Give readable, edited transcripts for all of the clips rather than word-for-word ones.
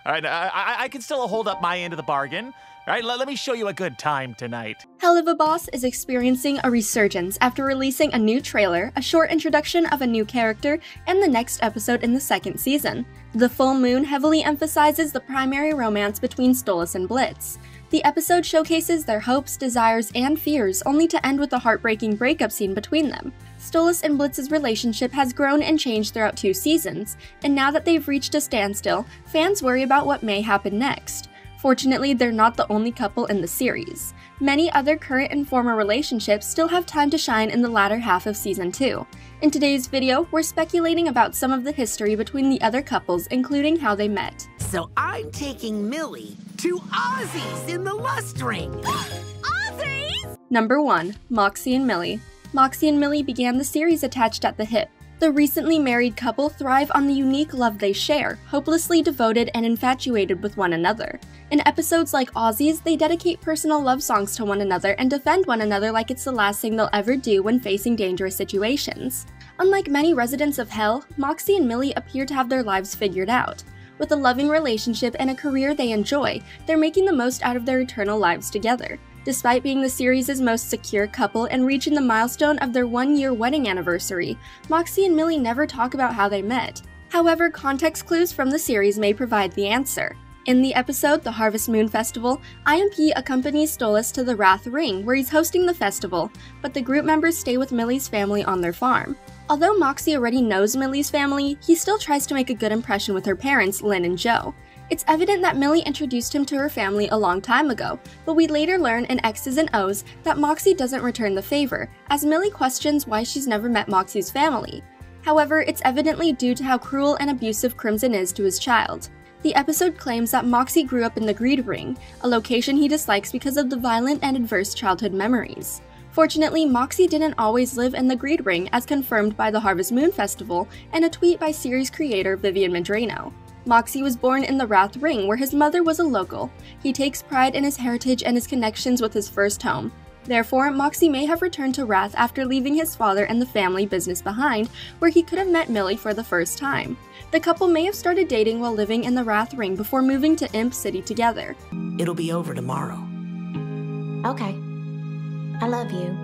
All right, I can still hold up my end of the bargain. All right, let me show you a good time tonight. Helluva Boss is experiencing a resurgence after releasing a new trailer, a short introduction of a new character, and the next episode in the second season. The full moon heavily emphasizes the primary romance between Stolas and Blitz. The episode showcases their hopes, desires, and fears, only to end with a heartbreaking breakup scene between them. Stolas and Blitz's relationship has grown and changed throughout 2 seasons, and now that they've reached a standstill, fans worry about what may happen next. Fortunately, they're not the only couple in the series. Many other current and former relationships still have time to shine in the latter half of Season 2. In today's video, we're speculating about some of the history between the other couples, including how they met. So I'm taking Millie to Ozzy's in the Lust Ring. Ozzy's? Number 1. Moxie and Millie. Moxie and Millie began the series attached at the hip. The recently married couple thrive on the unique love they share, hopelessly devoted and infatuated with one another. In episodes like Ozzy's, they dedicate personal love songs to one another and defend one another like it's the last thing they'll ever do when facing dangerous situations. Unlike many residents of Hell, Moxie and Millie appear to have their lives figured out. With a loving relationship and a career they enjoy, they're making the most out of their eternal lives together. Despite being the series' most secure couple and reaching the milestone of their 1-year wedding anniversary, Moxie and Millie never talk about how they met. However, context clues from the series may provide the answer. In the episode The Harvest Moon Festival, IMP accompanies Stolas to the Wrath Ring, where he's hosting the festival, but the group members stay with Millie's family on their farm. Although Moxie already knows Millie's family, he still tries to make a good impression with her parents, Lynn and Joe. It's evident that Millie introduced him to her family a long time ago, but we later learn in X's and O's that Moxie doesn't return the favor, as Millie questions why she's never met Moxie's family. However, it's evidently due to how cruel and abusive Crimson is to his child. The episode claims that Moxie grew up in the Greed Ring, a location he dislikes because of the violent and adverse childhood memories. Fortunately, Moxie didn't always live in the Greed Ring, as confirmed by the Harvest Moon Festival and a tweet by series creator Vivian Medrano. Moxie was born in the Wrath Ring, where his mother was a local. He takes pride in his heritage and his connections with his first home. Therefore, Moxie may have returned to Wrath after leaving his father and the family business behind, where he could have met Millie for the first time. The couple may have started dating while living in the Wrath Ring before moving to Imp City together. It'll be over tomorrow. Okay. I love you.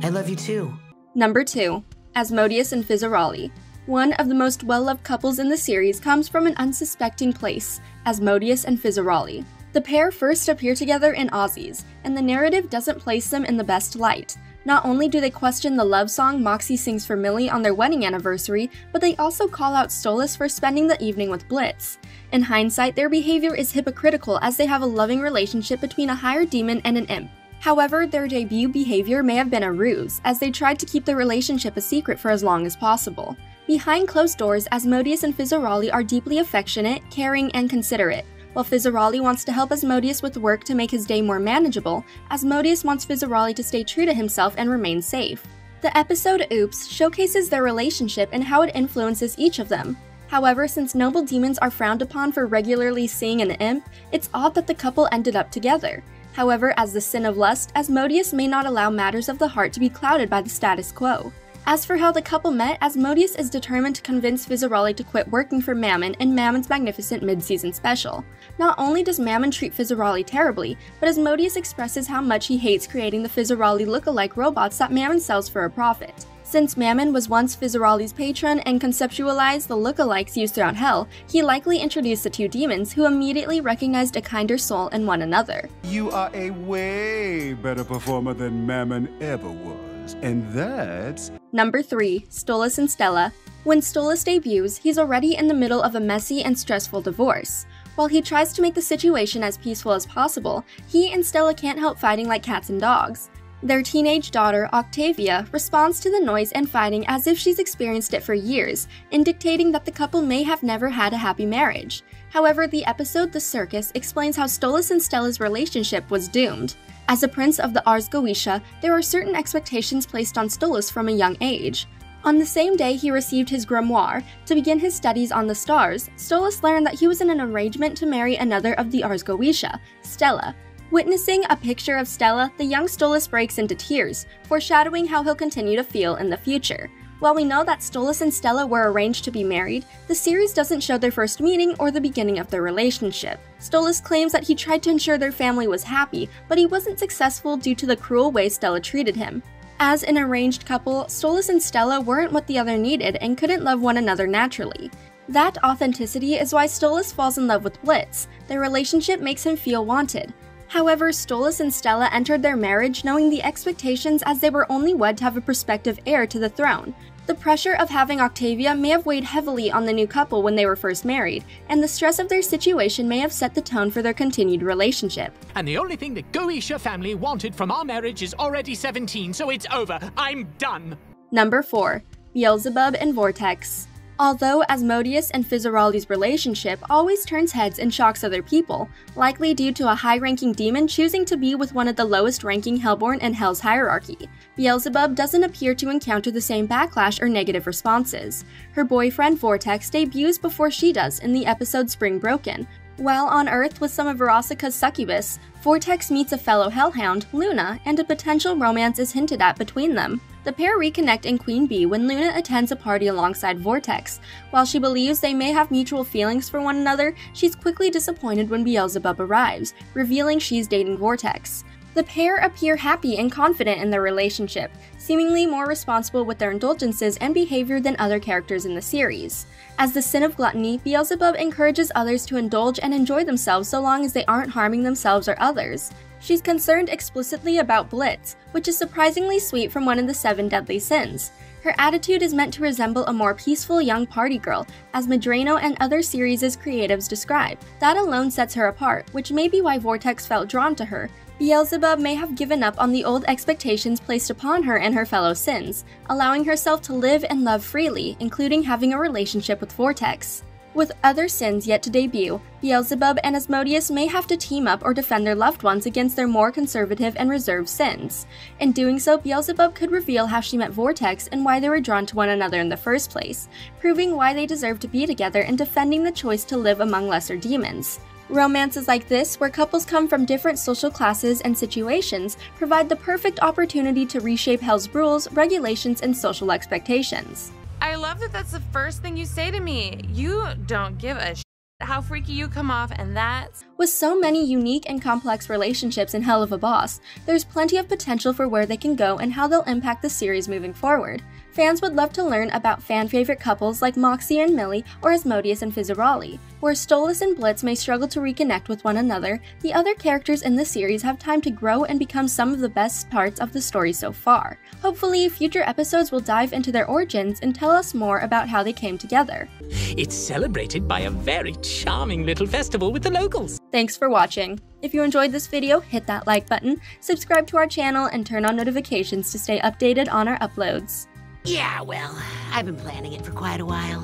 I love you too. Number 2. Asmodeus and Fizzaroli. One of the most well-loved couples in the series comes from an unsuspecting place, Asmodeus and Fizzaroli. The pair first appear together in Ozzy's, and the narrative doesn't place them in the best light. Not only do they question the love song Moxie sings for Millie on their wedding anniversary, but they also call out Stolas for spending the evening with Blitz. In hindsight, their behavior is hypocritical as they have a loving relationship between a higher demon and an imp. However, their debut behavior may have been a ruse, as they tried to keep their relationship a secret for as long as possible. Behind closed doors, Asmodeus and Fizzaroli are deeply affectionate, caring, and considerate. While Fizzaroli wants to help Asmodeus with work to make his day more manageable, Asmodeus wants Fizzaroli to stay true to himself and remain safe. The episode Oops showcases their relationship and how it influences each of them. However, since noble demons are frowned upon for regularly seeing an imp, it's odd that the couple ended up together. However, as the sin of lust, Asmodeus may not allow matters of the heart to be clouded by the status quo. As for how the couple met, Asmodeus is determined to convince Fizzaroli to quit working for Mammon in Mammon's magnificent mid-season special. Not only does Mammon treat Fizzaroli terribly, but Asmodeus expresses how much he hates creating the Fizzaroli look-alike robots that Mammon sells for a profit. Since Mammon was once Fizzaroli's patron and conceptualized the look-alikes used throughout Hell, he likely introduced the two demons, who immediately recognized a kinder soul in one another. You are a way better performer than Mammon ever was, and that's... Number 3. Stolas and Stella. When Stolas debuts, he's already in the middle of a messy and stressful divorce. While he tries to make the situation as peaceful as possible, he and Stella can't help fighting like cats and dogs. Their teenage daughter, Octavia, responds to the noise and fighting as if she's experienced it for years, indicating that the couple may have never had a happy marriage. However, the episode The Circus explains how Stolas and Stella's relationship was doomed. As a prince of the Ars Goetia, there are certain expectations placed on Stolas from a young age. On the same day he received his grimoire to begin his studies on the stars, Stolas learned that he was in an arrangement to marry another of the Ars Goetia, Stella. Witnessing a picture of Stella, the young Stolas breaks into tears, foreshadowing how he'll continue to feel in the future. While we know that Stolas and Stella were arranged to be married, the series doesn't show their first meeting or the beginning of their relationship. Stolas claims that he tried to ensure their family was happy, but he wasn't successful due to the cruel way Stella treated him. As an arranged couple, Stolas and Stella weren't what the other needed and couldn't love one another naturally. That authenticity is why Stolas falls in love with Blitz. Their relationship makes him feel wanted. However, Stolas and Stella entered their marriage knowing the expectations as they were only wed to have a prospective heir to the throne. The pressure of having Octavia may have weighed heavily on the new couple when they were first married, and the stress of their situation may have set the tone for their continued relationship. And the only thing the Goetia family wanted from our marriage is already 17, so it's over. I'm done. Number 4. Beelzebub and Vortex. Although Asmodeus and Fizzaroli's relationship always turns heads and shocks other people, likely due to a high-ranking demon choosing to be with one of the lowest-ranking Hellborn in Hell's hierarchy, Beelzebub doesn't appear to encounter the same backlash or negative responses. Her boyfriend Vortex debuts before she does in the episode Spring Broken. While on Earth with some of Verosica's succubus, Vortex meets a fellow hellhound, Luna, and a potential romance is hinted at between them. The pair reconnect in Queen Bee when Luna attends a party alongside Vortex. While she believes they may have mutual feelings for one another, she's quickly disappointed when Beelzebub arrives, revealing she's dating Vortex. The pair appear happy and confident in their relationship, seemingly more responsible with their indulgences and behavior than other characters in the series. As the sin of gluttony, Beelzebub encourages others to indulge and enjoy themselves so long as they aren't harming themselves or others. She's concerned explicitly about Blitz, which is surprisingly sweet from one of the 7 deadly sins. Her attitude is meant to resemble a more peaceful young party girl, as Madrano and other series' creatives describe. That alone sets her apart, which may be why Vortex felt drawn to her. Beelzebub may have given up on the old expectations placed upon her and her fellow sins, allowing herself to live and love freely, including having a relationship with Vortex. With other sins yet to debut, Beelzebub and Asmodeus may have to team up or defend their loved ones against their more conservative and reserved sins. In doing so, Beelzebub could reveal how she met Vortex and why they were drawn to one another in the first place, proving why they deserve to be together and defending the choice to live among lesser demons. Romances like this, where couples come from different social classes and situations, provide the perfect opportunity to reshape Hell's rules, regulations, and social expectations. I love that that's the first thing you say to me. You don't give a shit how freaky you come off, and that's... With so many unique and complex relationships in Helluva Boss, there's plenty of potential for where they can go and how they'll impact the series moving forward. Fans would love to learn about fan-favorite couples like Moxie and Millie or Asmodeus and Fizzaroli. Where Stolas and Blitz may struggle to reconnect with one another, the other characters in the series have time to grow and become some of the best parts of the story so far. Hopefully, future episodes will dive into their origins and tell us more about how they came together. It's celebrated by a very charming little festival with the locals. Thanks for watching. If you enjoyed this video, hit that like button, subscribe to our channel, and turn on notifications to stay updated on our uploads. Yeah, well, I've been planning it for quite a while.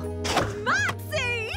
Moxie!